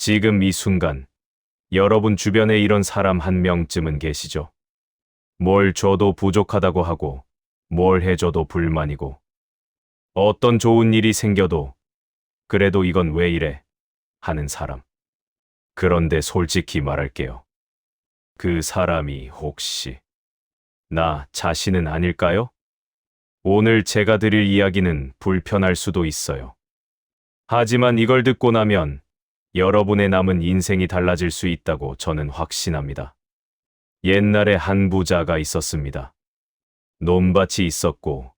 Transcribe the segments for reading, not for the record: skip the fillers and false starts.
지금 이 순간 여러분 주변에 이런 사람 한 명쯤은 계시죠? 뭘 줘도 부족하다고 하고 뭘 해줘도 불만이고 어떤 좋은 일이 생겨도 그래도 이건 왜 이래 하는 사람. 그런데 솔직히 말할게요. 그 사람이 혹시 나 자신은 아닐까요? 오늘 제가 드릴 이야기는 불편할 수도 있어요. 하지만 이걸 듣고 나면 여러분의 남은 인생이 달라질 수 있다고 저는 확신합니다. 옛날에 한 부자가 있었습니다. 논밭이 있었고,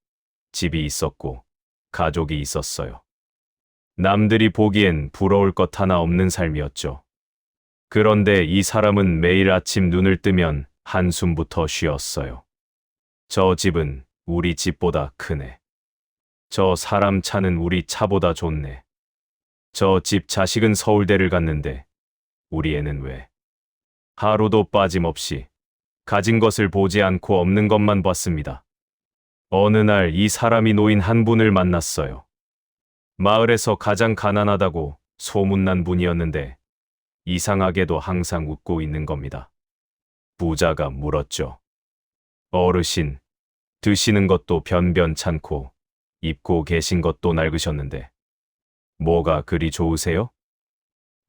집이 있었고, 가족이 있었어요. 남들이 보기엔 부러울 것 하나 없는 삶이었죠. 그런데 이 사람은 매일 아침 눈을 뜨면 한숨부터 쉬었어요. 저 집은 우리 집보다 크네. 저 사람 차는 우리 차보다 좋네. 저 집 자식은 서울대를 갔는데 우리 애는 왜? 하루도 빠짐없이 가진 것을 보지 않고 없는 것만 봤습니다. 어느 날 이 사람이 노인 한 분을 만났어요. 마을에서 가장 가난하다고 소문난 분이었는데 이상하게도 항상 웃고 있는 겁니다. 부자가 물었죠. 어르신, 드시는 것도 변변찮고 입고 계신 것도 낡으셨는데 뭐가 그리 좋으세요?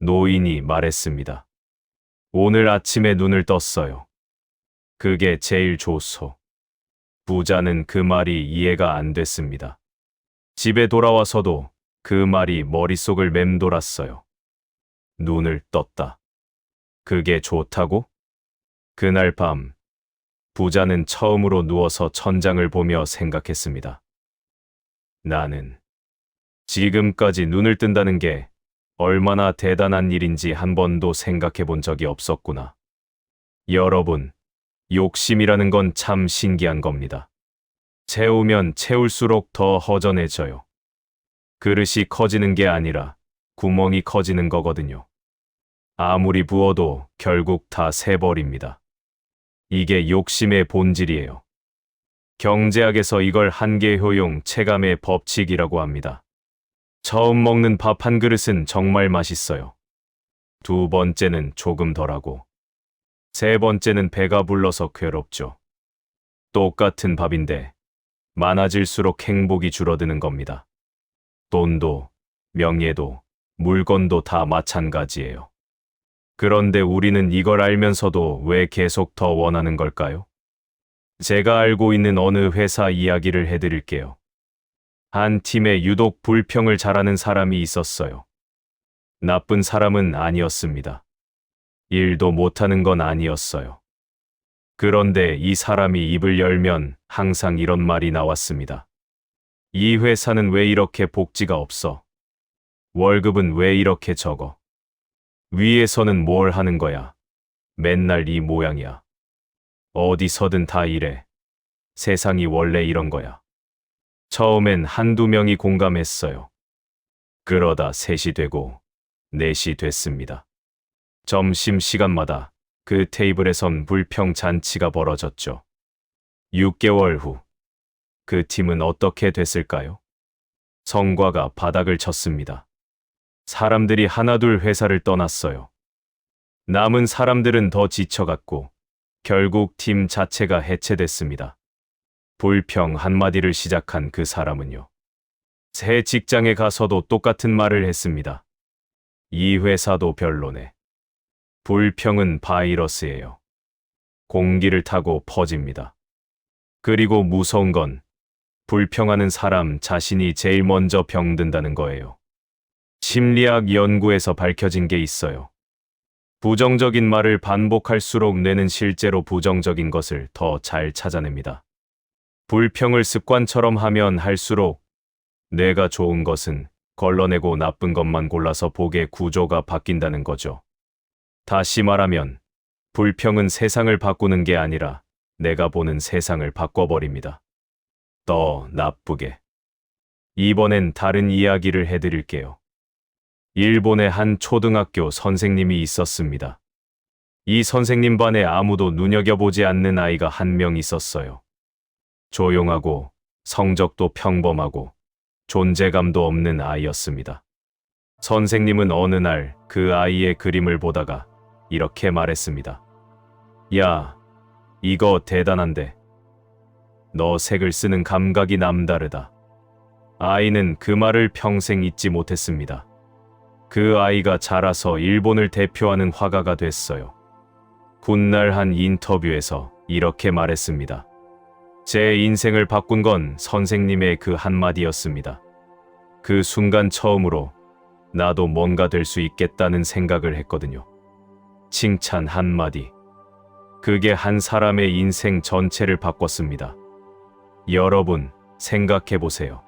노인이 말했습니다. 오늘 아침에 눈을 떴어요. 그게 제일 좋소. 부자는 그 말이 이해가 안 됐습니다. 집에 돌아와서도 그 말이 머릿속을 맴돌았어요. 눈을 떴다. 그게 좋다고? 그날 밤, 부자는 처음으로 누워서 천장을 보며 생각했습니다. 나는 지금까지 눈을 뜬다는 게 얼마나 대단한 일인지 한 번도 생각해 본 적이 없었구나. 여러분, 욕심이라는 건 참 신기한 겁니다. 채우면 채울수록 더 허전해져요. 그릇이 커지는 게 아니라 구멍이 커지는 거거든요. 아무리 부어도 결국 다 새버립니다. 이게 욕심의 본질이에요. 경제학에서 이걸 한계 효용 체감의 법칙이라고 합니다. 처음 먹는 밥 한 그릇은 정말 맛있어요. 두 번째는 조금 덜하고, 세 번째는 배가 불러서 괴롭죠. 똑같은 밥인데 많아질수록 행복이 줄어드는 겁니다. 돈도, 명예도, 물건도 다 마찬가지예요. 그런데 우리는 이걸 알면서도 왜 계속 더 원하는 걸까요? 제가 알고 있는 어느 회사 이야기를 해드릴게요. 한 팀에 유독 불평을 잘하는 사람이 있었어요. 나쁜 사람은 아니었습니다. 일도 못하는 건 아니었어요. 그런데 이 사람이 입을 열면 항상 이런 말이 나왔습니다. 이 회사는 왜 이렇게 복지가 없어? 월급은 왜 이렇게 적어? 위에서는 뭘 하는 거야? 맨날 이 모양이야. 어디서든 다 이래. 세상이 원래 이런 거야. 처음엔 한두 명이 공감했어요. 그러다 셋이 되고 넷이 됐습니다. 점심시간마다 그 테이블에선 불평 잔치가 벌어졌죠. 6개월 후, 그 팀은 어떻게 됐을까요? 성과가 바닥을 쳤습니다. 사람들이 하나둘 회사를 떠났어요. 남은 사람들은 더 지쳐갔고, 결국 팀 자체가 해체됐습니다. 불평 한마디를 시작한 그 사람은요. 새 직장에 가서도 똑같은 말을 했습니다. 이 회사도 별로네. 불평은 바이러스예요. 공기를 타고 퍼집니다. 그리고 무서운 건 불평하는 사람 자신이 제일 먼저 병든다는 거예요. 심리학 연구에서 밝혀진 게 있어요. 부정적인 말을 반복할수록 뇌는 실제로 부정적인 것을 더 잘 찾아냅니다. 불평을 습관처럼 하면 할수록 뇌가 좋은 것은 걸러내고 나쁜 것만 골라서 보게 구조가 바뀐다는 거죠. 다시 말하면 불평은 세상을 바꾸는 게 아니라 내가 보는 세상을 바꿔버립니다. 더 나쁘게. 이번엔 다른 이야기를 해드릴게요. 일본의 한 초등학교 선생님이 있었습니다. 이 선생님 반에 아무도 눈여겨보지 않는 아이가 한 명 있었어요. 조용하고 성적도 평범하고 존재감도 없는 아이였습니다. 선생님은 어느 날 그 아이의 그림을 보다가 이렇게 말했습니다. 야, 이거 대단한데. 너 색을 쓰는 감각이 남다르다. 아이는 그 말을 평생 잊지 못했습니다. 그 아이가 자라서 일본을 대표하는 화가가 됐어요. 훗날 한 인터뷰에서 이렇게 말했습니다. 제 인생을 바꾼 건 선생님의 그 한마디였습니다. 그 순간 처음으로 나도 뭔가 될 수 있겠다는 생각을 했거든요. 칭찬 한마디. 그게 한 사람의 인생 전체를 바꿨습니다. 여러분, 생각해 보세요.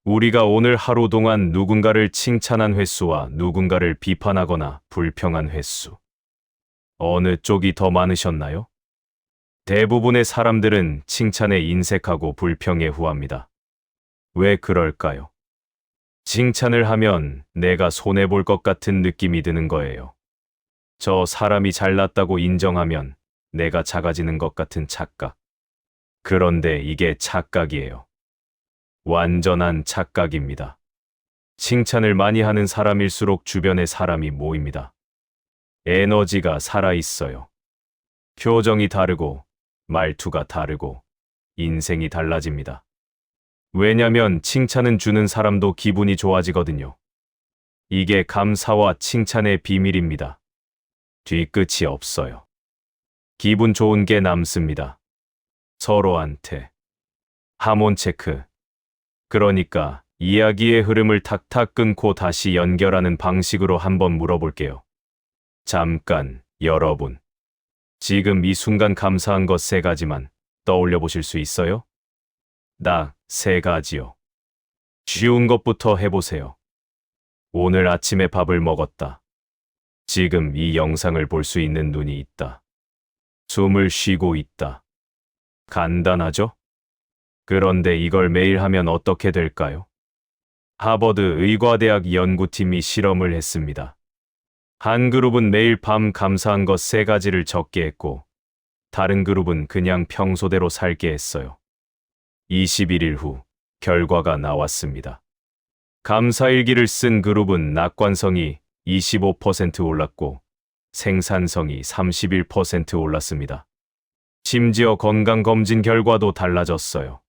우리가 오늘 하루 동안 누군가를 칭찬한 횟수와 누군가를 비판하거나 불평한 횟수. 어느 쪽이 더 많으셨나요? 대부분의 사람들은 칭찬에 인색하고 불평에 후합니다. 왜 그럴까요? 칭찬을 하면 내가 손해볼 것 같은 느낌이 드는 거예요. 저 사람이 잘났다고 인정하면 내가 작아지는 것 같은 착각. 그런데 이게 착각이에요. 완전한 착각입니다. 칭찬을 많이 하는 사람일수록 주변에 사람이 모입니다. 에너지가 살아있어요. 표정이 다르고 말투가 다르고 인생이 달라집니다. 왜냐면 칭찬은 주는 사람도 기분이 좋아지거든요. 이게 감사와 칭찬의 비밀입니다. 뒤끝이 없어요. 기분 좋은 게 남습니다. 서로한테. 하몬 체크. 그러니까 이야기의 흐름을 탁탁 끊고 다시 연결하는 방식으로 한번 물어볼게요. 잠깐, 여러분. 지금 이 순간 감사한 것 3가지만 떠올려 보실 수 있어요? 딱 3가지요. 쉬운 것부터 해보세요. 오늘 아침에 밥을 먹었다. 지금 이 영상을 볼 수 있는 눈이 있다. 숨을 쉬고 있다. 간단하죠? 그런데 이걸 매일 하면 어떻게 될까요? 하버드 의과대학 연구팀이 실험을 했습니다. 한 그룹은 매일 밤 감사한 것 3가지를 적게 했고, 다른 그룹은 그냥 평소대로 살게 했어요. 21일 후 결과가 나왔습니다. 감사일기를 쓴 그룹은 낙관성이 25% 올랐고 생산성이 31% 올랐습니다. 심지어 건강검진 결과도 달라졌어요.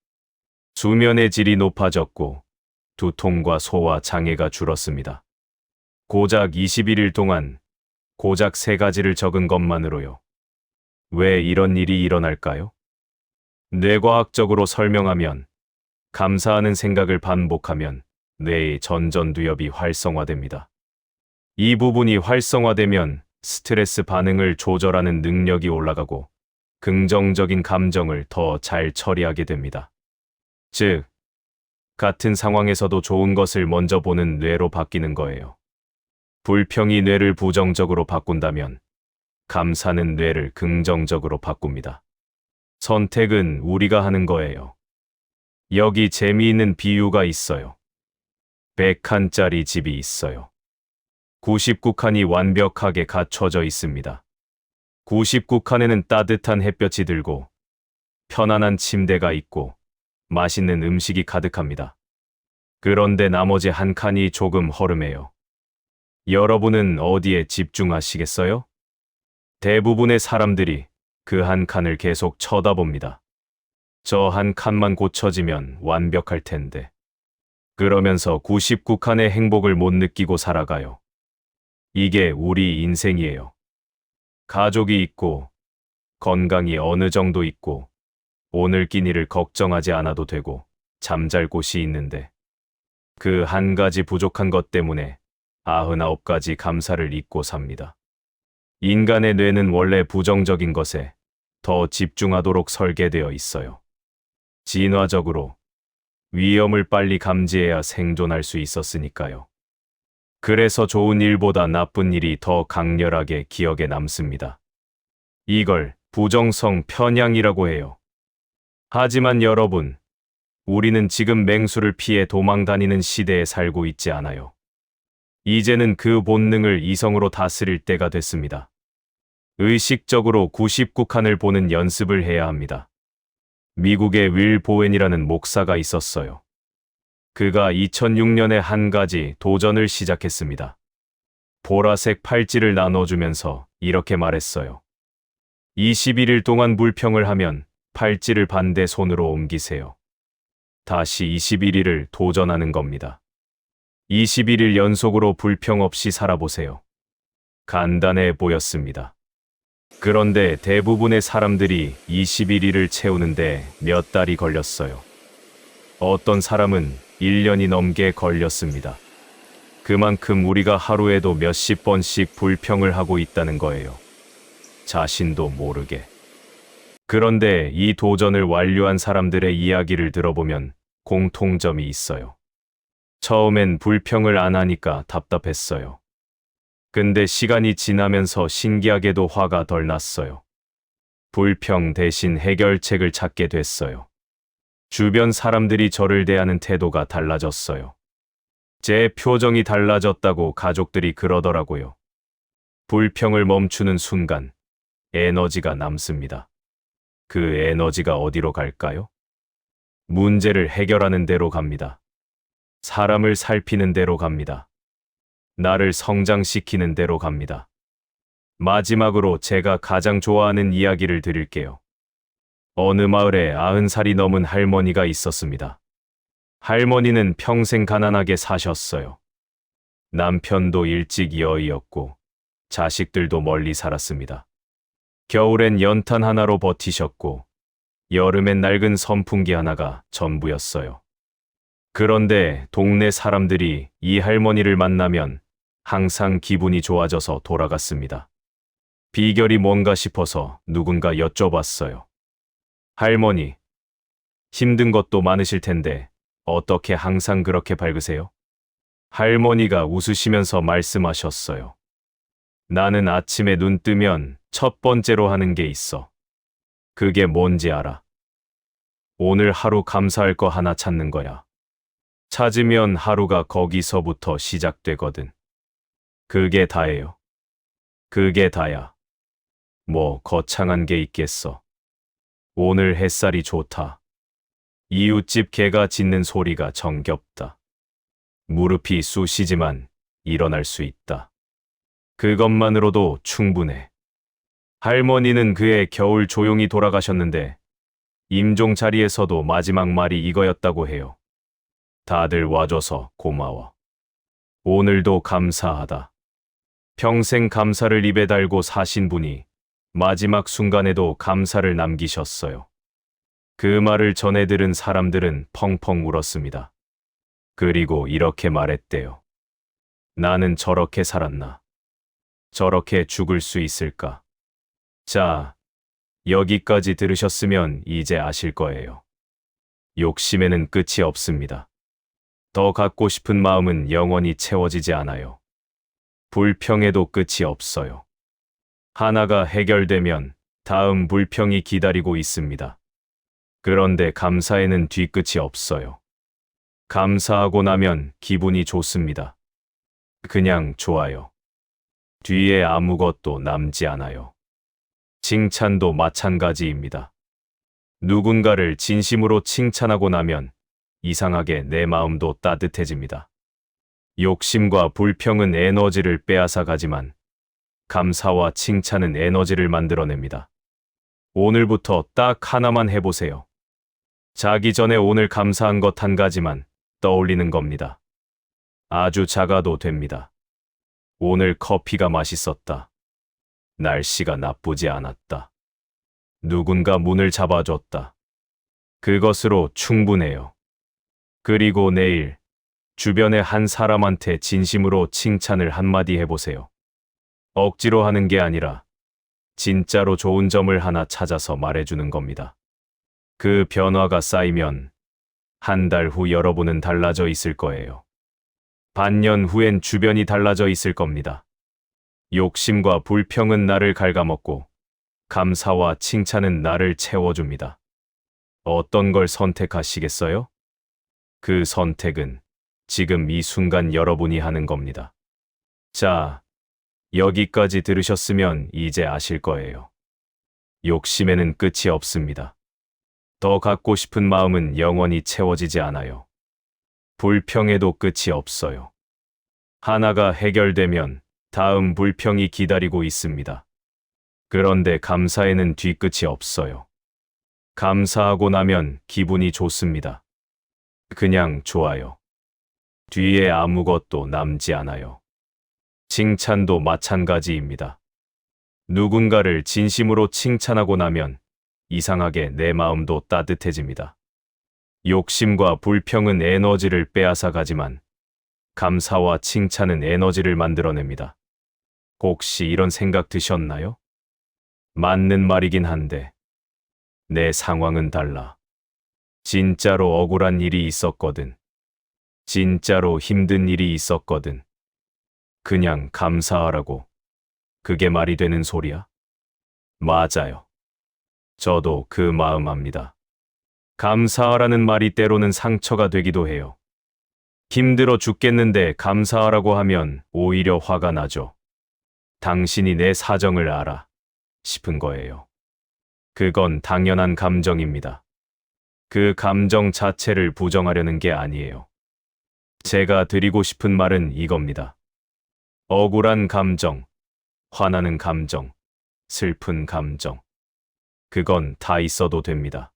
수면의 질이 높아졌고 두통과 소화 장애가 줄었습니다. 고작 21일 동안 고작 3가지를 적은 것만으로요. 왜 이런 일이 일어날까요? 뇌과학적으로 설명하면 감사하는 생각을 반복하면 뇌의 전전두엽이 활성화됩니다. 이 부분이 활성화되면 스트레스 반응을 조절하는 능력이 올라가고 긍정적인 감정을 더 잘 처리하게 됩니다. 즉, 같은 상황에서도 좋은 것을 먼저 보는 뇌로 바뀌는 거예요. 불평이 뇌를 부정적으로 바꾼다면 감사는 뇌를 긍정적으로 바꿉니다. 선택은 우리가 하는 거예요. 여기 재미있는 비유가 있어요. 100칸짜리 집이 있어요. 99칸이 완벽하게 갖춰져 있습니다. 99칸에는 따뜻한 햇볕이 들고 편안한 침대가 있고 맛있는 음식이 가득합니다. 그런데 나머지 1칸이 조금 허름해요. 여러분은 어디에 집중하시겠어요? 대부분의 사람들이 그 1칸을 계속 쳐다봅니다. 저 1칸만 고쳐지면 완벽할 텐데. 그러면서 99칸의 행복을 못 느끼고 살아가요. 이게 우리 인생이에요. 가족이 있고, 건강이 어느 정도 있고, 오늘 끼니를 걱정하지 않아도 되고, 잠잘 곳이 있는데, 그 한 가지 부족한 것 때문에 99가지 감사를 잊고 삽니다. 인간의 뇌는 원래 부정적인 것에 더 집중하도록 설계되어 있어요. 진화적으로 위험을 빨리 감지해야 생존할 수 있었으니까요. 그래서 좋은 일보다 나쁜 일이 더 강렬하게 기억에 남습니다. 이걸 부정성 편향이라고 해요. 하지만 여러분, 우리는 지금 맹수를 피해 도망 다니는 시대에 살고 있지 않아요. 이제는 그 본능을 이성으로 다스릴 때가 됐습니다. 의식적으로 99칸을 보는 연습을 해야 합니다. 미국의 윌 보웬이라는 목사가 있었어요. 그가 2006년에 한 가지 도전을 시작했습니다. 보라색 팔찌를 나눠주면서 이렇게 말했어요. 21일 동안 불평을 하면 팔찌를 반대 손으로 옮기세요. 다시 21일을 도전하는 겁니다. 21일 연속으로 불평 없이 살아보세요. 간단해 보였습니다. 그런데 대부분의 사람들이 21일을 채우는데 몇 달이 걸렸어요. 어떤 사람은 1년이 넘게 걸렸습니다. 그만큼 우리가 하루에도 몇십 번씩 불평을 하고 있다는 거예요. 자신도 모르게. 그런데 이 도전을 완료한 사람들의 이야기를 들어보면 공통점이 있어요. 처음엔 불평을 안 하니까 답답했어요. 근데 시간이 지나면서 신기하게도 화가 덜 났어요. 불평 대신 해결책을 찾게 됐어요. 주변 사람들이 저를 대하는 태도가 달라졌어요. 제 표정이 달라졌다고 가족들이 그러더라고요. 불평을 멈추는 순간 에너지가 남습니다. 그 에너지가 어디로 갈까요? 문제를 해결하는 데로 갑니다. 사람을 살피는 데로 갑니다. 나를 성장시키는 데로 갑니다. 마지막으로 제가 가장 좋아하는 이야기를 드릴게요. 어느 마을에 90살이 넘은 할머니가 있었습니다. 할머니는 평생 가난하게 사셨어요. 남편도 일찍 여의었고 자식들도 멀리 살았습니다. 겨울엔 연탄 하나로 버티셨고 여름엔 낡은 선풍기 하나가 전부였어요. 그런데 동네 사람들이 이 할머니를 만나면 항상 기분이 좋아져서 돌아갔습니다. 비결이 뭔가 싶어서 누군가 여쭤봤어요. 할머니, 힘든 것도 많으실 텐데 어떻게 항상 그렇게 밝으세요? 할머니가 웃으시면서 말씀하셨어요. 나는 아침에 눈 뜨면 첫 번째로 하는 게 있어. 그게 뭔지 알아? 오늘 하루 감사할 거 하나 찾는 거야. 찾으면 하루가 거기서부터 시작되거든. 그게 다예요. 그게 다야. 뭐 거창한 게 있겠어. 오늘 햇살이 좋다. 이웃집 개가 짖는 소리가 정겹다. 무릎이 쑤시지만 일어날 수 있다. 그것만으로도 충분해. 할머니는 그해 겨울 조용히 돌아가셨는데 임종 자리에서도 마지막 말이 이거였다고 해요. 다들 와줘서 고마워. 오늘도 감사하다. 평생 감사를 입에 달고 사신 분이 마지막 순간에도 감사를 남기셨어요. 그 말을 전해 들은 사람들은 펑펑 울었습니다. 그리고 이렇게 말했대요. 나는 저렇게 살았나? 저렇게 죽을 수 있을까? 자, 여기까지 들으셨으면 이제 아실 거예요. 욕심에는 끝이 없습니다. 더 갖고 싶은 마음은 영원히 채워지지 않아요. 불평에도 끝이 없어요. 하나가 해결되면 다음 불평이 기다리고 있습니다. 그런데 감사에는 뒤끝이 없어요. 감사하고 나면 기분이 좋습니다. 그냥 좋아요. 뒤에 아무것도 남지 않아요. 칭찬도 마찬가지입니다. 누군가를 진심으로 칭찬하고 나면 이상하게 내 마음도 따뜻해집니다. 욕심과 불평은 에너지를 빼앗아 가지만 감사와 칭찬은 에너지를 만들어냅니다. 오늘부터 딱 하나만 해보세요. 자기 전에 오늘 감사한 것 한 가지만 떠올리는 겁니다. 아주 작아도 됩니다. 오늘 커피가 맛있었다. 날씨가 나쁘지 않았다. 누군가 문을 잡아줬다. 그것으로 충분해요. 그리고 내일 주변의 한 사람한테 진심으로 칭찬을 한마디 해보세요. 억지로 하는 게 아니라 진짜로 좋은 점을 하나 찾아서 말해주는 겁니다. 그 변화가 쌓이면 한 달 후 여러분은 달라져 있을 거예요. 반년 후엔 주변이 달라져 있을 겁니다. 욕심과 불평은 나를 갉아먹고 감사와 칭찬은 나를 채워줍니다. 어떤 걸 선택하시겠어요? 그 선택은 지금 이 순간 여러분이 하는 겁니다. 자, 여기까지 들으셨으면 이제 아실 거예요. 욕심에는 끝이 없습니다. 더 갖고 싶은 마음은 영원히 채워지지 않아요. 불평에도 끝이 없어요. 하나가 해결되면 다음 불평이 기다리고 있습니다. 그런데 감사에는 뒤끝이 없어요. 감사하고 나면 기분이 좋습니다. 그냥 좋아요. 뒤에 아무것도 남지 않아요. 칭찬도 마찬가지입니다. 누군가를 진심으로 칭찬하고 나면 이상하게 내 마음도 따뜻해집니다. 욕심과 불평은 에너지를 빼앗아 가지만 감사와 칭찬은 에너지를 만들어냅니다. 혹시 이런 생각 드셨나요? 맞는 말이긴 한데 내 상황은 달라. 진짜로 억울한 일이 있었거든. 진짜로 힘든 일이 있었거든. 그냥 감사하라고. 그게 말이 되는 소리야? 맞아요. 저도 그 마음 압니다. 감사하라는 말이 때로는 상처가 되기도 해요. 힘들어 죽겠는데 감사하라고 하면 오히려 화가 나죠. 당신이 내 사정을 알아 싶은 거예요. 그건 당연한 감정입니다. 그 감정 자체를 부정하려는 게 아니에요. 제가 드리고 싶은 말은 이겁니다. 억울한 감정, 화나는 감정, 슬픈 감정. 그건 다 있어도 됩니다.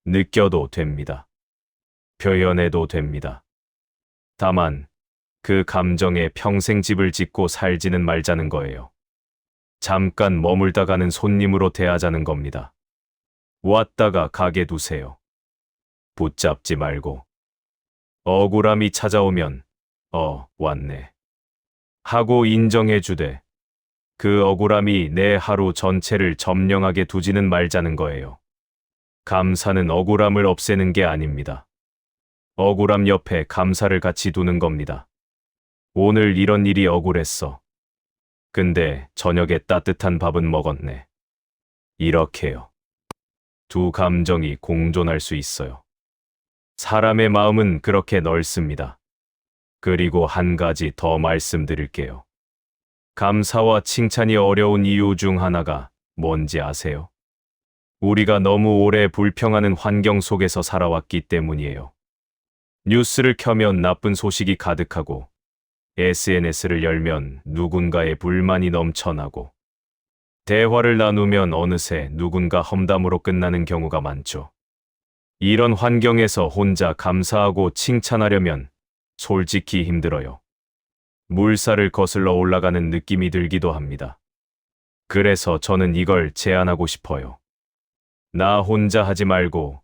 느껴도 됩니다. 표현해도 됩니다. 다만 그 감정에 평생 집을 짓고 살지는 말자는 거예요. 잠깐 머물다 가는 손님으로 대하자는 겁니다. 왔다가 가게 두세요. 붙잡지 말고. 억울함이 찾아오면 왔네 하고 인정해 주되 그 억울함이 내 하루 전체를 점령하게 두지는 말자는 거예요. 감사는 억울함을 없애는 게 아닙니다. 억울함 옆에 감사를 같이 두는 겁니다. 오늘 이런 일이 억울했어. 근데 저녁에 따뜻한 밥은 먹었네. 이렇게요. 두 감정이 공존할 수 있어요. 사람의 마음은 그렇게 넓습니다. 그리고 한 가지 더 말씀드릴게요. 감사와 칭찬이 어려운 이유 중 하나가 뭔지 아세요? 우리가 너무 오래 불평하는 환경 속에서 살아왔기 때문이에요. 뉴스를 켜면 나쁜 소식이 가득하고 SNS를 열면 누군가의 불만이 넘쳐나고 대화를 나누면 어느새 누군가 험담으로 끝나는 경우가 많죠. 이런 환경에서 혼자 감사하고 칭찬하려면 솔직히 힘들어요. 물살을 거슬러 올라가는 느낌이 들기도 합니다. 그래서 저는 이걸 제안하고 싶어요. 나 혼자 하지 말고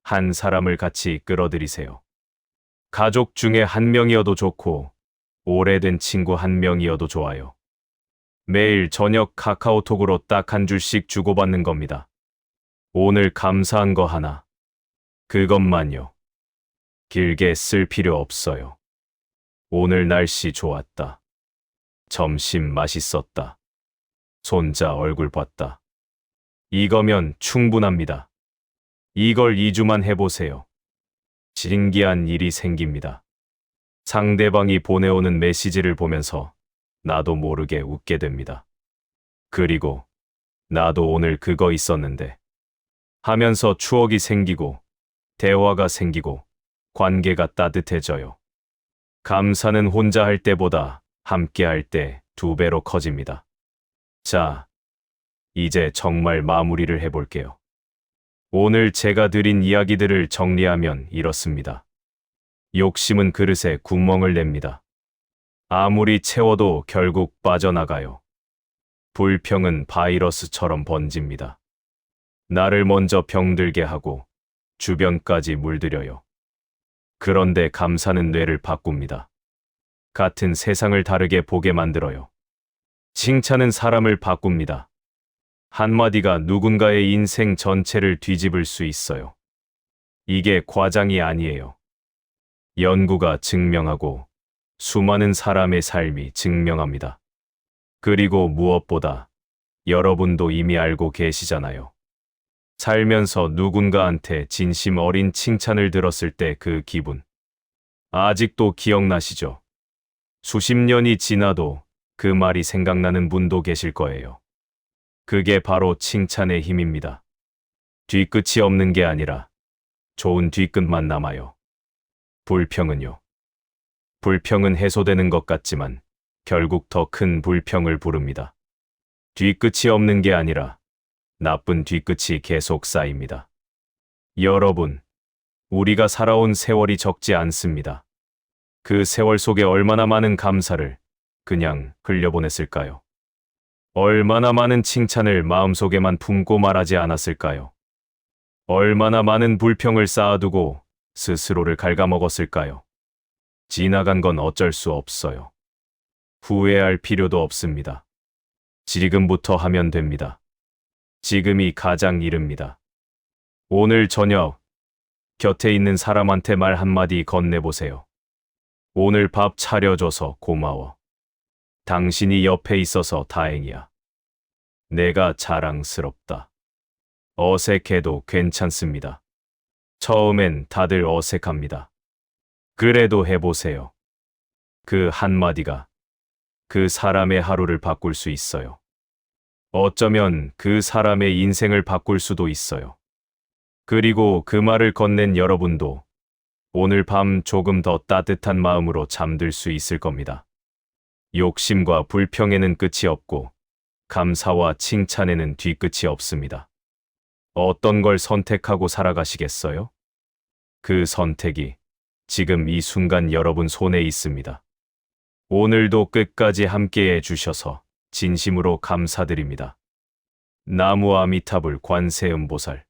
한 사람을 같이 끌어들이세요. 가족 중에 한 명이어도 좋고 오래된 친구 한 명이어도 좋아요. 매일 저녁 카카오톡으로 딱 한 줄씩 주고받는 겁니다. 오늘 감사한 거 하나. 그것만요. 길게 쓸 필요 없어요. 오늘 날씨 좋았다. 점심 맛있었다. 손자 얼굴 봤다. 이거면 충분합니다. 이걸 2주만 해보세요. 신기한 일이 생깁니다. 상대방이 보내오는 메시지를 보면서 나도 모르게 웃게 됩니다. 그리고 나도 오늘 그거 있었는데 하면서 추억이 생기고 대화가 생기고 관계가 따뜻해져요. 감사는 혼자 할 때보다 함께 할 때 2배로 커집니다. 자, 이제 정말 마무리를 해볼게요. 오늘 제가 드린 이야기들을 정리하면 이렇습니다. 욕심은 그릇에 구멍을 냅니다. 아무리 채워도 결국 빠져나가요. 불평은 바이러스처럼 번집니다. 나를 먼저 병들게 하고 주변까지 물들여요. 그런데 감사는 뇌를 바꿉니다. 같은 세상을 다르게 보게 만들어요. 칭찬은 사람을 바꿉니다. 한마디가 누군가의 인생 전체를 뒤집을 수 있어요. 이게 과장이 아니에요. 연구가 증명하고 수많은 사람의 삶이 증명합니다. 그리고 무엇보다 여러분도 이미 알고 계시잖아요. 살면서 누군가한테 진심 어린 칭찬을 들었을 때 그 기분. 아직도 기억나시죠? 수십 년이 지나도 그 말이 생각나는 분도 계실 거예요. 그게 바로 칭찬의 힘입니다. 뒤끝이 없는 게 아니라 좋은 뒤끝만 남아요. 불평은요. 불평은 해소되는 것 같지만 결국 더 큰 불평을 부릅니다. 뒤끝이 없는 게 아니라 나쁜 뒤끝이 계속 쌓입니다. 여러분, 우리가 살아온 세월이 적지 않습니다. 그 세월 속에 얼마나 많은 감사를 그냥 흘려보냈을까요? 얼마나 많은 칭찬을 마음속에만 품고 말하지 않았을까요? 얼마나 많은 불평을 쌓아두고 스스로를 갉아먹었을까요? 지나간 건 어쩔 수 없어요. 후회할 필요도 없습니다. 지금부터 하면 됩니다. 지금이 가장 이릅니다. 오늘 저녁 곁에 있는 사람한테 말 한마디 건네보세요. 오늘 밥 차려줘서 고마워. 당신이 옆에 있어서 다행이야. 내가 자랑스럽다. 어색해도 괜찮습니다. 처음엔 다들 어색합니다. 그래도 해보세요. 그 한마디가 그 사람의 하루를 바꿀 수 있어요. 어쩌면 그 사람의 인생을 바꿀 수도 있어요. 그리고 그 말을 건넨 여러분도 오늘 밤 조금 더 따뜻한 마음으로 잠들 수 있을 겁니다. 욕심과 불평에는 끝이 없고 감사와 칭찬에는 뒤끝이 없습니다. 어떤 걸 선택하고 살아가시겠어요? 그 선택이 지금 이 순간 여러분 손에 있습니다. 오늘도 끝까지 함께해 주셔서 진심으로 감사드립니다. 나무 아미타불 관세음보살